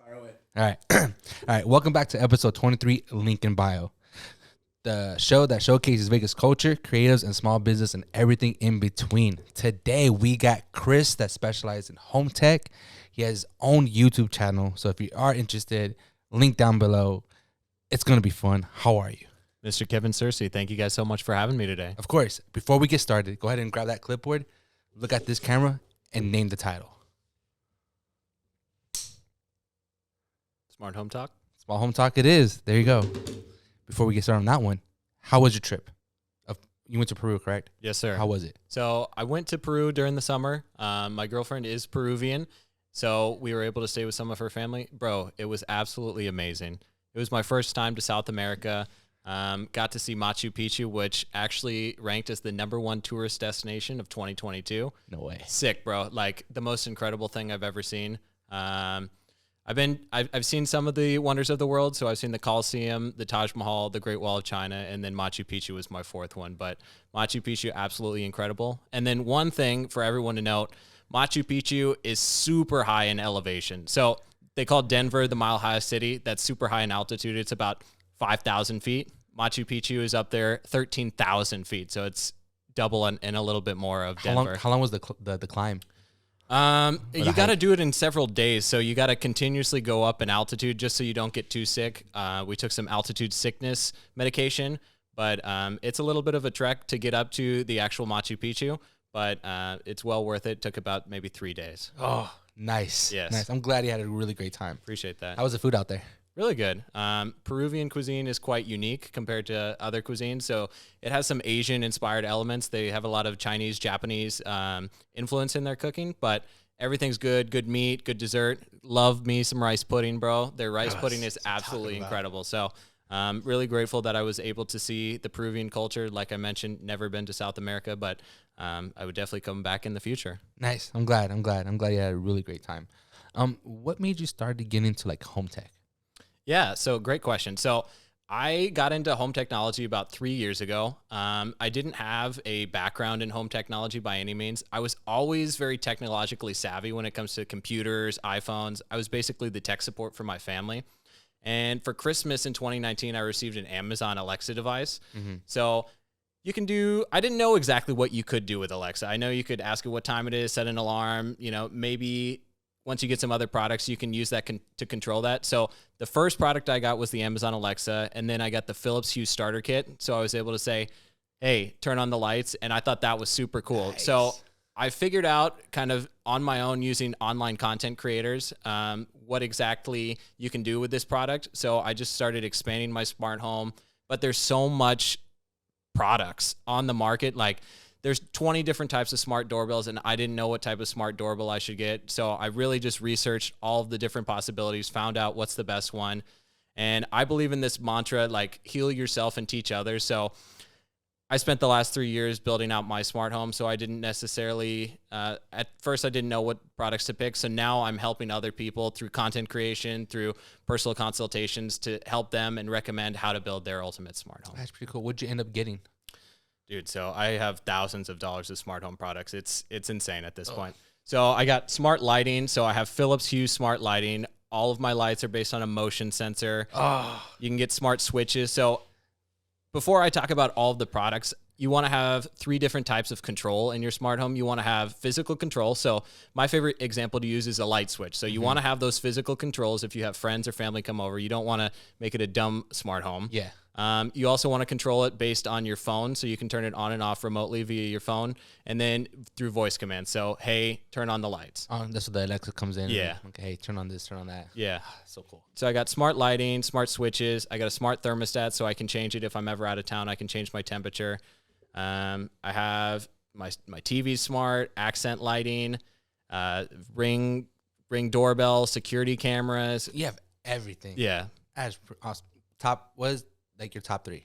All right. All right. Welcome back to episode 23, Link in Bio, the show that showcases Vegas culture, creatives, and small business and everything in between. Today, we got Chris that specializes in home tech. He has his own YouTube channel. So if you are interested, link down below. It's going to be fun. How are you? Mr. Kevin Cersei, thank you guys so much for having me today. Of course. Before we get started, go ahead and grab that clipboard, look at this camera, and name the title. Smart Home Talk. Small Home Talk it is. There you go. Before we get started on that one, how was your trip? You went to Peru, correct? Yes, sir. How was it? So I went to Peru during the summer. My girlfriend is Peruvian, so we were able to stay with some of her family. Bro, it was absolutely amazing. It was my first time to South America. Got to see Machu Picchu, which actually ranked as the #1 tourist destination of 2022. No way. Sick, bro. Like the most incredible thing I've ever seen. I've seen some of the wonders of the world. So I've seen the Colosseum, the Taj Mahal, the Great Wall of China, and then Machu Picchu was my fourth one. But Machu Picchu, absolutely incredible. And then one thing for everyone to note, Machu Picchu is super high in elevation. So they call Denver the mile highest city. That's super high in altitude. It's about 5,000 feet. Machu Picchu is up there 13,000 feet. So it's double and a little bit more of Denver. How long was the climb? You got to do it in several days. So you got to continuously go up in altitude just so you don't get too sick. We took some altitude sickness medication, but it's a little bit of a trek to get up to the actual Machu Picchu, but it's well worth it. Took about maybe 3 days. Oh, nice. Yes. Nice. I'm glad you had a really great time. Appreciate that. How was the food out there? Really good. Peruvian cuisine is quite unique compared to other cuisines. So it has some Asian-inspired elements. They have a lot of Chinese, Japanese influence in their cooking, but everything's good. Good meat, good dessert. Love me some rice pudding, bro. Their rice pudding is absolutely incredible. So really grateful that I was able to see the Peruvian culture. Like I mentioned, never been to South America, but I would definitely come back in the future. Nice. I'm glad you had a really great time. What made you start to get into like home tech? Yeah, so great question. So I got into home technology about 3 years ago. I didn't have a background in home technology by any means. I was always very technologically savvy when it comes to computers, iPhones. I was basically the tech support for my family. And for Christmas in 2019, I received an Amazon Alexa device. Mm-hmm. So you can I didn't know exactly what you could do with Alexa. I know you could ask it what time it is, set an alarm, maybe once you get some other products, you can use that to control that. So the first product I got was the Amazon Alexa, and then I got the Philips Hue starter kit. So I was able to say, hey, turn on the lights. And I thought that was super cool. Nice. So I figured out kind of on my own using online content creators, what exactly you can do with this product. So I just started expanding my smart home, but there's so much products on the market. Like there's 20 different types of smart doorbells, and I didn't know what type of smart doorbell I should get. So I really just researched all of the different possibilities, found out what's the best one. And I believe in this mantra, like heal yourself and teach others. So I spent the last 3 years building out my smart home. So I didn't necessarily, at first I didn't know what products to pick. So now I'm helping other people through content creation, through personal consultations to help them and recommend how to build their ultimate smart home. That's pretty cool. What'd you end up getting? Dude, so I have thousands of dollars of smart home products. It's insane at this point. So I got smart lighting. So I have Philips Hue smart lighting. All of my lights are based on a motion sensor. You can get smart switches. So before I talk about all of the products, you want to have 3 different types of control in your smart home. You want to have physical control. So my favorite example to use is a light switch. So you want to have those physical controls if you have friends or family come over. You don't want to make it a dumb smart home. Yeah. You also want to control it based on your phone, so you can turn it on and off remotely via your phone, and then through voice commands. So, hey, turn on the lights. That's where the Alexa comes in. Yeah. Okay, hey, turn on this, turn on that. Yeah. So cool. So I got smart lighting, smart switches. I got a smart thermostat, so I can change it if I'm ever out of town. I can change my temperature. I have my TV smart, accent lighting, ring doorbell, security cameras. You have everything. Yeah. As awesome. Like your top 3?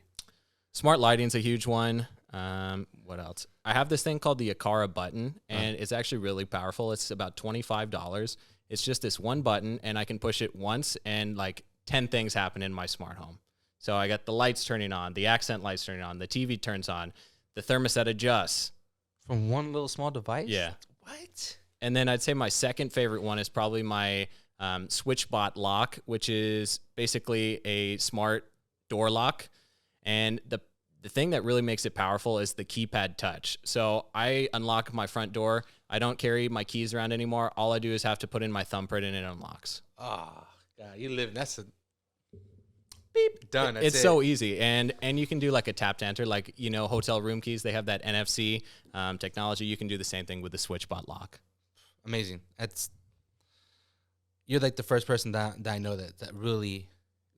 Smart lighting's a huge one. What else? I have this thing called the Aqara button, and it's actually really powerful. It's about $25. It's just this one button, and I can push it once, and like 10 things happen in my smart home. So I got the lights turning on, the accent lights turning on, the TV turns on, the thermostat adjusts. From one little small device? Yeah. What? And then I'd say my second favorite one is probably my SwitchBot lock, which is basically a smart door lock. And the thing that really makes it powerful is the keypad touch. So I unlock my front door. I don't carry my keys around anymore. All I do is have to put in my thumbprint and it unlocks. Oh, God, you live. That's a beep. Done. That's It's it. so easy. And you can do like a tap to enter, like, hotel room keys. They have that NFC technology. You can do the same thing with the SwitchBot lock. Amazing. You're like the first person that I know that really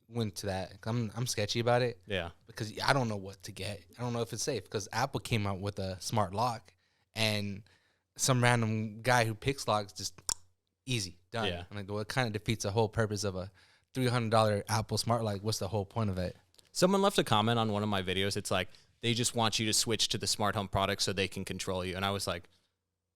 went to that. I'm sketchy about it. Yeah. Because I don't know what to get. I don't know if it's safe because Apple came out with a smart lock and some random guy who picks locks just easy done. Yeah. I'm like, well, it kind of defeats the whole purpose of a $300 Apple smart lock. What's the whole point of it? Someone left a comment on one of my videos. It's like, they just want you to switch to the smart home product so they can control you. And I was like,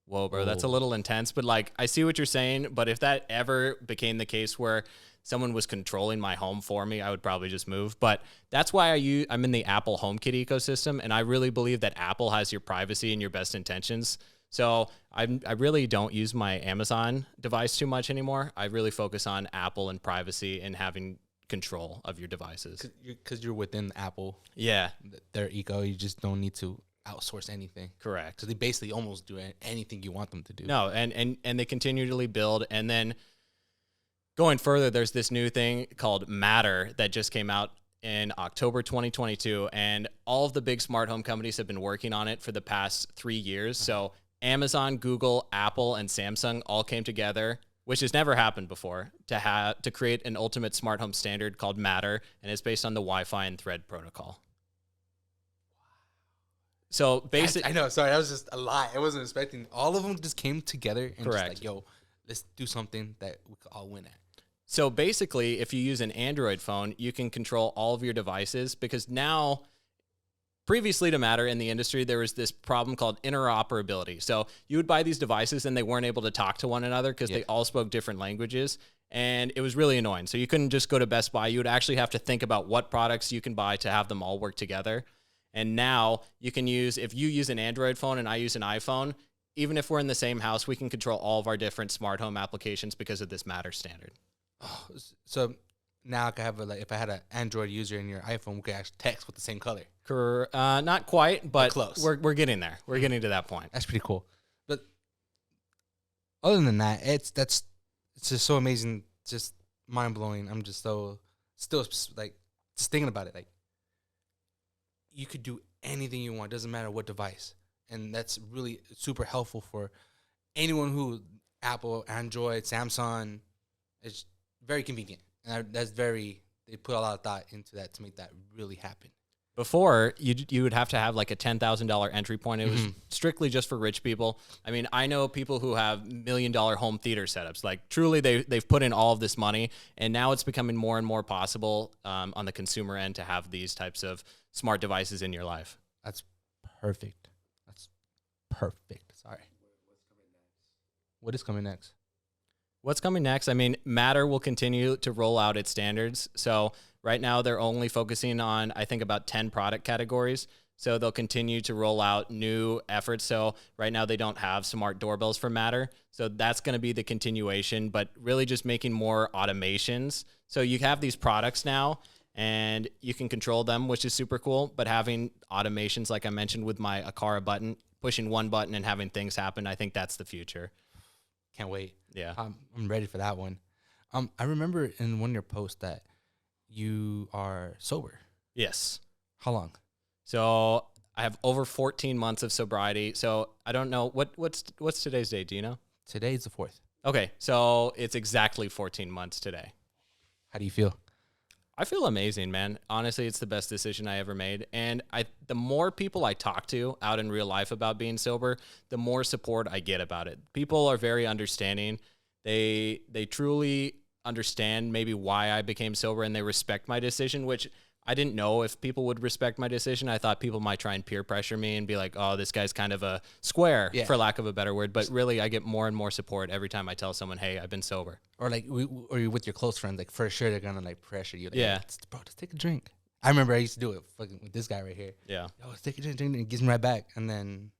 whoa, bro, that's a little intense. But like, I see what you're saying. But if that ever became the case where someone was controlling my home for me, I would probably just move. But that's why I'm in the Apple HomeKit ecosystem. And I really believe that Apple has your privacy and your best intentions. So I really don't use my Amazon device too much anymore. I really focus on Apple and privacy and having control of your devices. Because you're within Apple. Yeah. Their eco. You just don't need to outsource anything. Correct. Because they basically almost do anything you want them to do. No, and they continually build. And then going further, there's this new thing called Matter that just came out in October 2022. And all of the big smart home companies have been working on it for the past 3 years. So Amazon, Google, Apple, and Samsung all came together, which has never happened before, to create an ultimate smart home standard called Matter, and it's based on the Wi-Fi and Thread protocol. So basically, I know. Sorry, that was just a lot. I wasn't expecting. All of them just came together and Correct. just like, yo, let's do something that we could all win at. So basically, if you use an Android phone, you can control all of your devices, because now, previously to Matter in the industry, there was this problem called interoperability. So you would buy these devices and they weren't able to talk to one another because they all spoke different languages. And it was really annoying. So you couldn't just go to Best Buy. You would actually have to think about what products you can buy to have them all work together. And now you can if you use an Android phone and I use an iPhone, even if we're in the same house, we can control all of our different smart home applications because of this Matter standard. Oh, so now I could have if I had an Android user in your iPhone, we could actually text with the same color. Not quite, but close. We're getting there. We're getting to that point. That's pretty cool. But other than that, it's just so amazing, just mind blowing. I'm just still like just thinking about it. Like you could do anything you want, doesn't matter what device, and that's really super helpful for anyone who Apple, Android, Samsung. It's very convenient, and they put a lot of thought into that to make that really happen. Before, you would have to have like a $10,000 entry point. It was strictly just for rich people. I mean, I know people who have $1 million home theater setups. Like truly, they've put in all of this money, and now it's becoming more and more possible on the consumer end to have these types of smart devices in your life. That's perfect. Sorry. What is coming next? What's coming next? I mean, Matter will continue to roll out its standards. So right now they're only focusing on, I think, about 10 product categories. So they'll continue to roll out new efforts. So right now they don't have smart doorbells for Matter. So that's going to be the continuation, but really just making more automations. So you have these products now and you can control them, which is super cool. But having automations, like I mentioned with my Akara button, pushing one button and having things happen, I think that's the future. Can't wait. Yeah. I'm ready for that one. I remember in one of your posts that you are sober. Yes. How long? So I have over 14 months of sobriety. So I don't know what's today's date. Do you know? Today's the 4th. Okay. So it's exactly 14 months today. How do you feel? I feel amazing, man. Honestly, it's the best decision I ever made. And the more people I talk to out in real life about being sober, the more support I get about it. People are very understanding. They truly understand maybe why I became sober, and they respect my decision, which I didn't know if people would respect my decision. I thought people might try and peer pressure me and be like, oh, this guy's kind of a square, for lack of a better word. But really, I get more and more support every time I tell someone, hey, I've been sober. Or like, or you're with your close friends, like for sure they're gonna like pressure you. Like, Yeah. Hey, bro, just take a drink. I remember I used to do it fucking with this guy right here. Yeah. Yo, let's take a drink, and it gives me right back. And then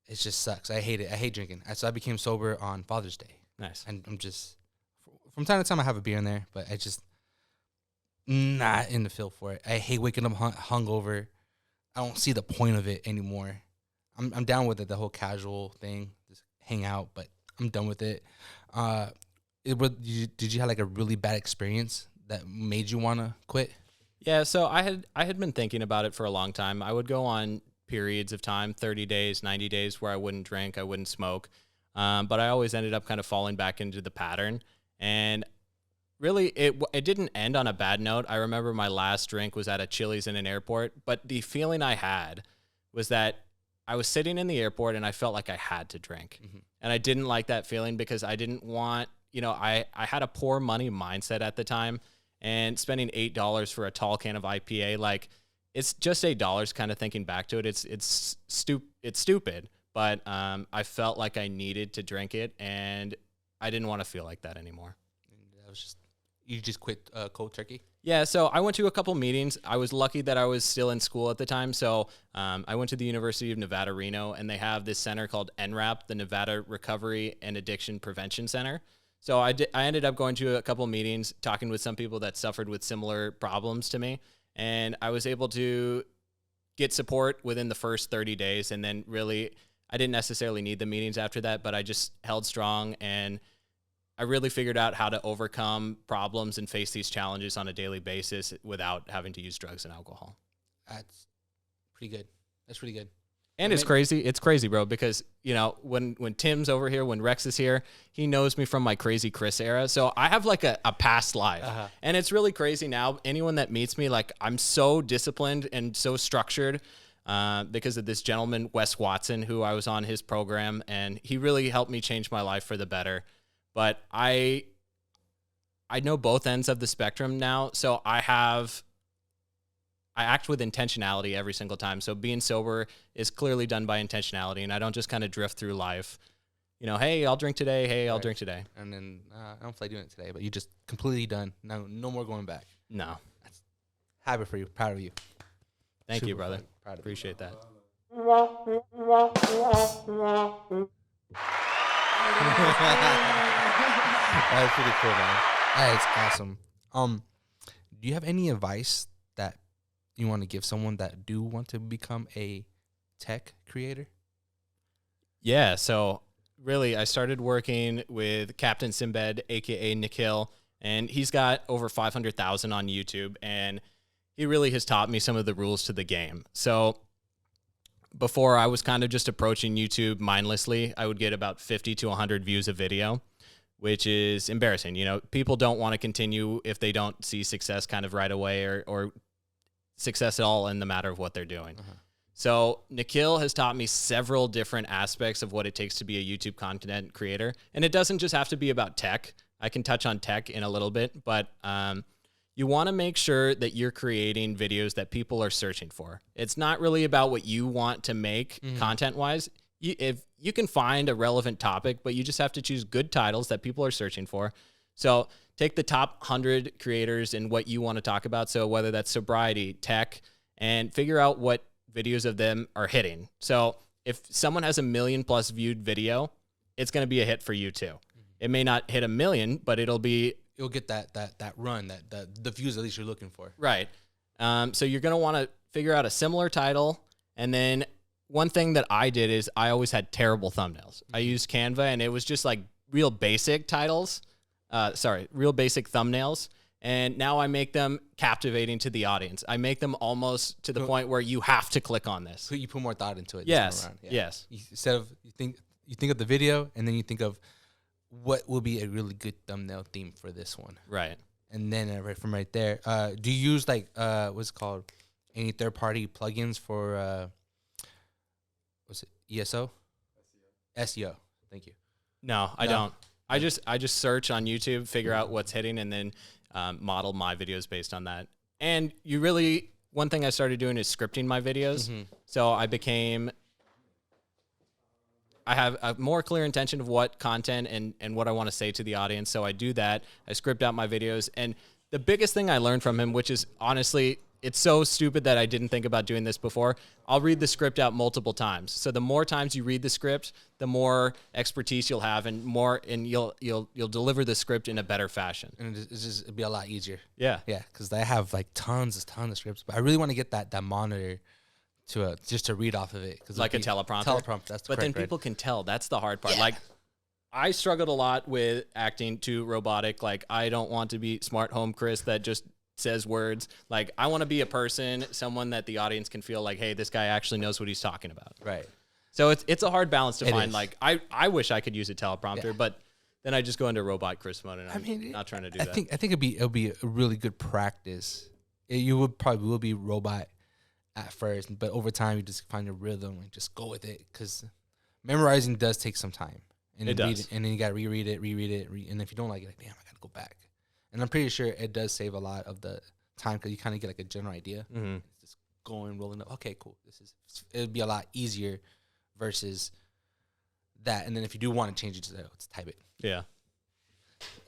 it just sucks. I hate it. I hate drinking. So I became sober on Father's Day. Nice. And I'm just, from time to time I have a beer in there, but I just not in the feel for it. I hate waking up hungover. I don't see the point of it anymore. I'm down with it, the whole casual thing, just hang out, but I'm done with it. Did you have like a really bad experience that made you want to quit? Yeah, so I had been thinking about it for a long time. I would go on periods of time, 30 days, 90 days, where I wouldn't drink, I wouldn't smoke. But I always ended up kind of falling back into the pattern. And really, it didn't end on a bad note. I remember my last drink was at a Chili's in an airport, but the feeling I had was that I was sitting in the airport and I felt like I had to drink. Mm-hmm. And I didn't like that feeling because I didn't want, I had a poor money mindset at the time, and spending $8 for a tall can of IPA, like, it's just $8 kind of thinking back to it. It's stupid, but I felt like I needed to drink it, and I didn't want to feel like that anymore. That was just, you just quit cold turkey? Yeah, so I went to a couple meetings. I was lucky that I was still in school at the time. So I went to the University of Nevada, Reno, and they have this center called NRAP, the Nevada Recovery and Addiction Prevention Center. So I ended up going to a couple meetings, talking with some people that suffered with similar problems to me. And I was able to get support within the first 30 days. And then really, I didn't necessarily need the meetings after that, but I just held strong, and I really figured out how to overcome problems and face these challenges on a daily basis without having to use drugs and alcohol. That's pretty good. That's pretty good. And it's crazy. It's crazy, bro, because, when Tim's over here, when Rex is here, he knows me from my Crazy Chris era. So I have like a past life. Uh-huh. And it's really crazy now. Anyone that meets me, like, I'm so disciplined and so structured because of this gentleman, Wes Watson, who I was on his program, and he really helped me change my life for the better. But I know both ends of the spectrum now, so I act with intentionality every single time. So being sober is clearly done by intentionality, and I don't just kind of drift through life. Hey, I'll drink today. Hey, I'll drink today. And then I don't feel like doing it today, but you just completely done. No more going back. No. That's habit for you. Proud of you. Thank you, brother. Proud of Appreciate you. That. That's pretty cool, man. That's awesome. Do you have any advice that you want to give someone that do want to become a tech creator? Yeah, so really, I started working with Captain Simbed, aka Nikhil, and he's got over 500,000 on YouTube, and he really has taught me some of the rules to the game. So before, I was kind of just approaching YouTube mindlessly. I would get about 50 to 100 views a video, which is embarrassing. People don't want to continue if they don't see success kind of right away or success at all in the matter of what they're doing. Uh-huh. So Nikhil has taught me several different aspects of what it takes to be a YouTube content creator. And it doesn't just have to be about tech. I can touch on tech in a little bit, but you want to make sure that you're creating videos that people are searching for. It's not really about what you want to make content-wise. If you can find a relevant topic, but you just have to choose good titles that people are searching for. So take the top 100 creators and what you want to talk about. So whether that's sobriety, tech, and figure out what videos of them are hitting. So if someone has 1 million+ viewed video, it's going to be a hit for you too. It may not hit 1 million, but you'll get that run, the views at least you're looking for. Right. So you're going to want to figure out a similar title. And then one thing that I did is I always had terrible thumbnails. I used Canva, and it was just like real basic titles. Real basic thumbnails. And now I make them captivating to the audience. I make them almost to the point where you have to click on this. You put more thought into it. Yes. Yeah. Yes. Instead of you think of the video, and then you think of what will be a really good thumbnail theme for this one. Right. And then right there, do you use what's it called, any third party plugins for what's it, ESO? SEO. Thank you. No, I don't. I just search on YouTube, figure out what's hitting, and then model my videos based on that. And one thing I started doing is scripting my videos. Mm-hmm. So I have a more clear intention of what content and what I want to say to the audience. So I do that. I script out my videos. And the biggest thing I learned from him, which is honestly it's so stupid that I didn't think about doing this before. I'll read the script out multiple times. So the more times you read the script, the more expertise you'll have, and you'll deliver the script in a better fashion. And it'd be a lot easier. Yeah. Yeah, because I have like tons of scripts, but I really want to get that monitor to just to read off of it, because Like a teleprompter. Teleprompter. That's but then people can tell. That's the hard part. Like, I struggled a lot with acting too robotic. Like, I don't want to be Smarthome Chris that just says words. Like, I want to be a person, someone that the audience can feel like, hey, this guy actually knows what he's talking about. Right. So it's a hard balance to find. Is. Like, I wish I could use a teleprompter, but then I just go into robot Chris mode, and I'm not trying to do that. I think it'll be a really good practice. You would probably will be robot at first, but over time you just find your rhythm and just go with it, because memorizing does take some time. And it does. And then you got to reread it, and if you don't like it, like, damn, I got to go back. And I'm pretty sure it does save a lot of the time, because you kind of get like a general idea. Mm-hmm. Just going, rolling up. Okay, cool. It'd be a lot easier versus that. And then if you do want to change it, just type it. Yeah.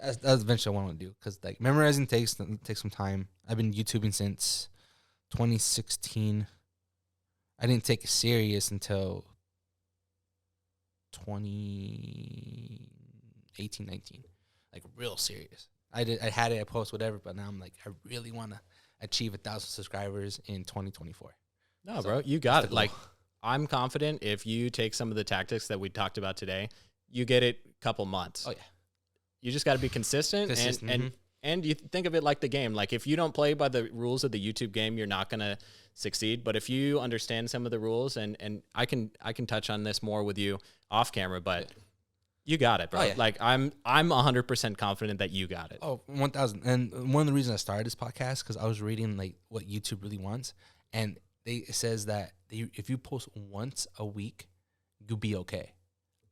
That's eventually what I want to do, because like memorizing takes some time. I've been YouTubing since 2016. I didn't take it serious until 2018, 19. Like, real serious. I had it, I post whatever, but now I'm like, I really want to achieve 1,000 subscribers in 2024. No, bro, you got it. Like, I'm confident if you take some of the tactics that we talked about today, you get it a couple months. Oh yeah. You just got to be consistent. And you think of it like the game. Like, if you don't play by the rules of the YouTube game, you're not going to succeed. But if you understand some of the rules, and I can touch on this more with you off camera, but you got it, bro. Oh, yeah. Like, I'm 100% confident that you got it. Oh, 1,000. And one of the reasons I started this podcast, because I was reading like what YouTube really wants, and it says that if you post once a week, you'll be okay.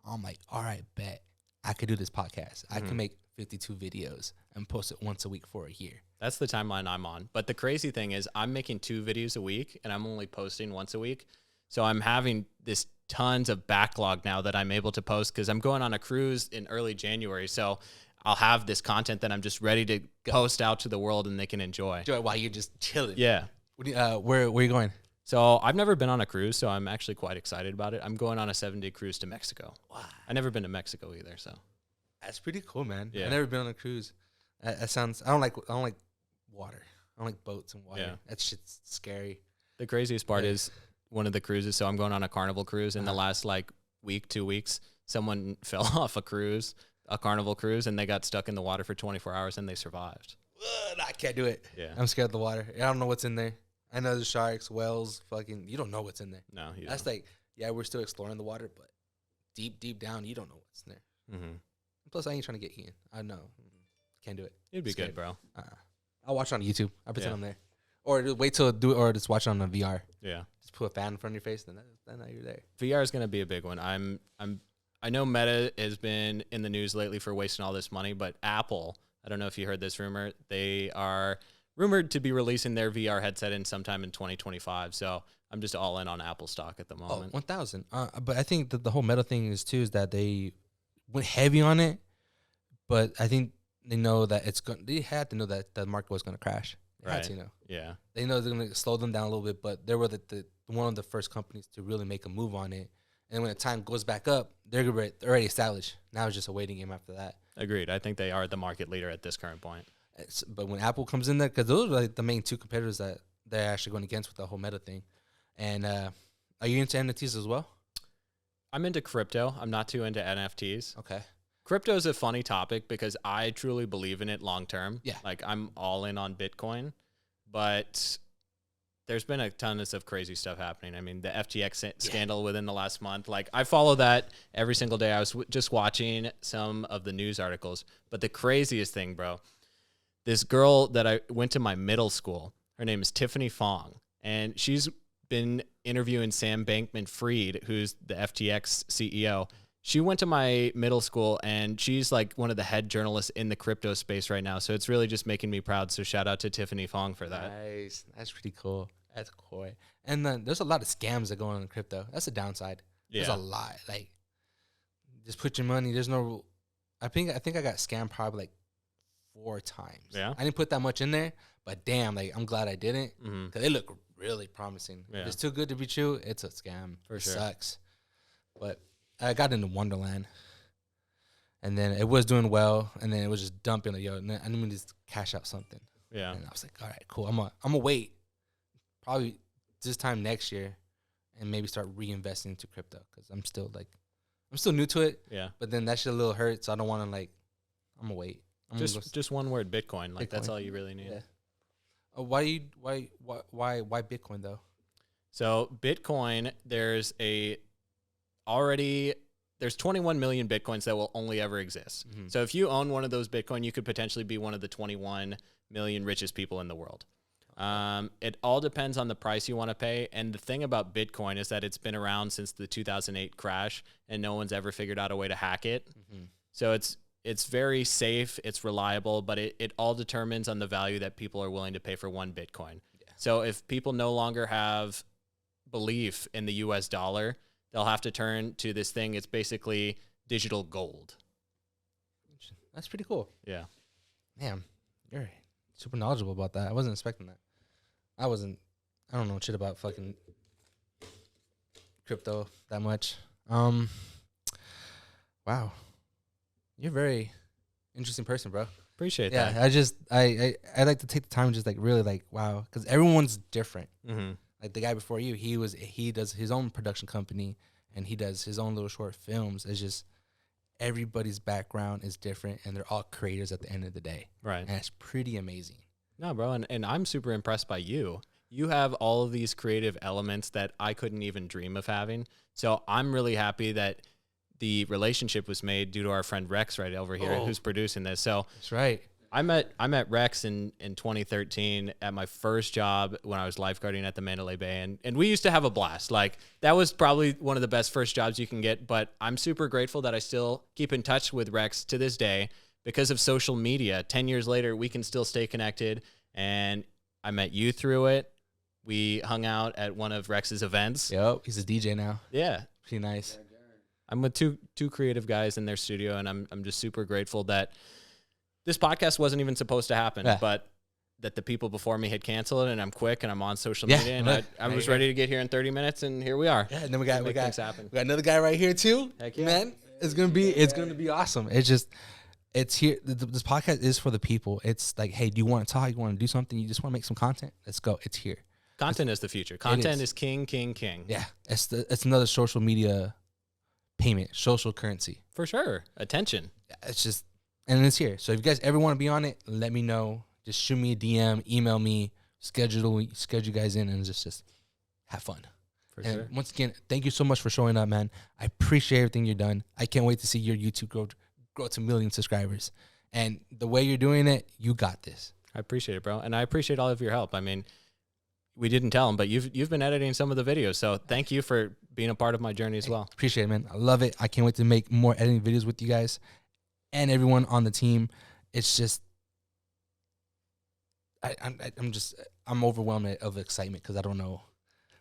I'm like, all right, bet I could do this podcast. I can make 52 videos and post it once a week for a year. That's the timeline I'm on. But the crazy thing is, I'm making 2 videos a week, and I'm only posting once a week. So I'm having this tons of backlog now that I'm able to post, because I'm going on a cruise in early January. So I'll have this content that I'm just ready to post out to the world, and they can enjoy. Enjoy while you're just chilling. Yeah. Where are you going? So I've never been on a cruise, so I'm actually quite excited about it. I'm going on a 7-day cruise to Mexico. Wow. I've never been to Mexico either, so. That's pretty cool, man. Yeah. I've never been on a cruise. That sounds. I don't like water. I don't like boats and water. Yeah. That shit's scary. The craziest part is one of the cruises. So I'm going on a Carnival cruise. In the last week, 2 weeks, someone fell off a Carnival cruise, and they got stuck in the water for 24 hours, and they survived. I can't do it. Yeah. I'm scared of the water. I don't know what's in there. I know there's sharks, whales, fucking. You don't know what's in there. No, That's like, we're still exploring the water, but deep down, you don't know what's in there. Mm-hmm. Plus, I ain't trying to get eaten. I know. Can't do it. It'd be good, bro. I'll watch it on YouTube. I pretend I'm there. Or just wait till do it, or just watch it on the VR. Yeah. Just put a fan in front of your face, then you're there. VR is going to be a big one. I know Meta has been in the news lately for wasting all this money, but Apple, I don't know if you heard this rumor, they are rumored to be releasing their VR headset in sometime in 2025. So I'm just all in on Apple stock at the moment. 1,000. But I think that the whole Meta thing is that they went heavy on it, but I think they know that they had to know that the market was going to crash. They had to know. Yeah. They know they're going to slow them down a little bit, but they were the one of the first companies to really make a move on it. And when the time goes back up, they're already established. Now it's just a waiting game after that. Agreed. I think they are the market leader at this current point. But when Apple comes in there, because those are like the main 2 competitors that they're actually going against with the whole Meta thing. And are you into NFTs as well? I'm into crypto. I'm not too into NFTs. Okay. Crypto is a funny topic because I truly believe in it long term. Yeah. Like, I'm all in on Bitcoin, but there's been a ton of crazy stuff happening. I mean, the FTX scandal within the last month. Like, I follow that every single day. I was just watching some of the news articles. But the craziest thing, bro, this girl that I went to my middle school, her name is Tiffany Fong, and she's been interviewing Sam Bankman-Fried, who's the FTX CEO. She went to my middle school, and she's like one of the head journalists in the crypto space right now. So it's really just making me proud. So shout out to Tiffany Fong for that. Nice. That's pretty cool. That's cool. And then there's a lot of scams that go on in crypto. That's the downside. There's a lot. Like, just put your money. There's no. I think I got scammed probably like 4 times. Yeah. I didn't put that much in there, But damn, like I'm glad I didn't Mm-hmm. because they look really promising. Yeah. If it's too good to be true, it's a scam. For It sure. sucks. But I got into Wonderland, and then it was doing well, and then it was just dumping. Like, yo, I need to just cash out something. Yeah. And I was like, all right, cool. I'm gonna wait probably this time next year, and maybe start reinvesting into crypto because I'm still new to it. Yeah. But then that shit a little hurt, so I don't want to like. I'm gonna wait. Just one word, Bitcoin. Like that's Bitcoin. all you really need. Yeah. Why Bitcoin though? So Bitcoin, there's 21 million Bitcoins that will only ever exist. Mm-hmm. So if you own one of those Bitcoin, you could potentially be one of the 21 million richest people in the world. It all depends on the price you want to pay. And the thing about Bitcoin is that it's been around since the 2008 crash, and no one's ever figured out a way to hack it. Mm-hmm. So it's very safe, it's reliable, but it all determines on the value that people are willing to pay for one Bitcoin. Yeah. So if people no longer have belief in the US dollar, they'll have to turn to this thing. It's basically digital gold. That's pretty cool. Yeah. Damn, you're super knowledgeable about that. I wasn't expecting that. I don't know shit about fucking crypto that much. Wow. You're a very interesting person, bro. Appreciate Yeah, that. I like to take the time and just like really like wow, because everyone's different. Mm-hmm. Like the guy before you, he does his own production company and he does his own little short films. It's just everybody's background is different and they're all creators at the end of the day. Right. And it's pretty amazing. No, bro, and I'm super impressed by you. You have all of these creative elements that I couldn't even dream of having. So I'm really happy that the relationship was made due to our friend Rex right over here, who's producing this. So That's right. I met Rex in 2013 at my first job when I was lifeguarding at the Mandalay Bay, and we used to have a blast. Like that was probably one of the best first jobs you can get. But I'm super grateful that I still keep in touch with Rex to this day because of social media. 10 years later, we can still stay connected. And I met you through it. We hung out at one of Rex's events. Yep, he's a DJ now. Yeah, Pretty nice. I'm with two creative guys in their studio, and I'm just super grateful that this podcast wasn't even supposed to happen, but that the people before me had canceled it, and I'm quick and I'm on social media, and I was ready to get here in 30 minutes, and here we are. Yeah, and then we got things happen. We got another guy right here too. Heck yeah. Man, it's gonna be awesome. It's here. This podcast is for the people. It's like, hey, do you want to talk? You want to do something? You just want to make some content? Let's go. It's here. Content is the future. Content is king. Yeah, it's another social media payment, social currency. For sure. Attention. It's just, and it's here. So if you guys ever want to be on it, let me know. Just shoot me a DM, email me, schedule you guys in, and just have fun. For sure. Once again, thank you so much for showing up, man. I appreciate everything you've done. I can't wait to see your YouTube grow to 1 million subscribers. And the way you're doing it, you got this. I appreciate it, bro. And I appreciate all of your help. I mean, we didn't tell him, but you've been editing some of the videos. So thank you for being a part of my journey as well. Appreciate it, man. I love it. I can't wait to make more editing videos with you guys and everyone on the team. It's just, I'm overwhelmed of excitement because I don't know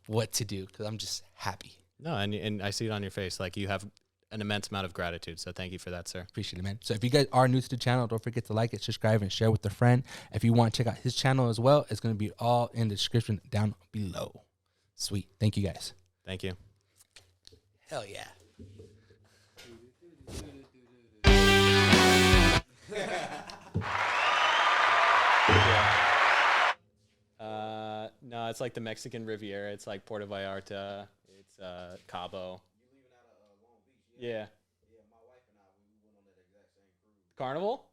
what to do because I'm just happy. No, and I see it on your face. Like you have an immense amount of gratitude. So thank you for that, sir. Appreciate it, man. So if you guys are new to the channel, don't forget to like it, subscribe, and share with a friend. If you want to check out his channel as well, it's going to be all in the description down below. Sweet. Thank you, guys. Thank you. Hell yeah. No, it's like the Mexican Riviera. It's like Puerto Vallarta. It's Cabo. You leaving out of Long Beach? Yeah. Yeah, my wife and I, we went on that exact same cruise. Carnival?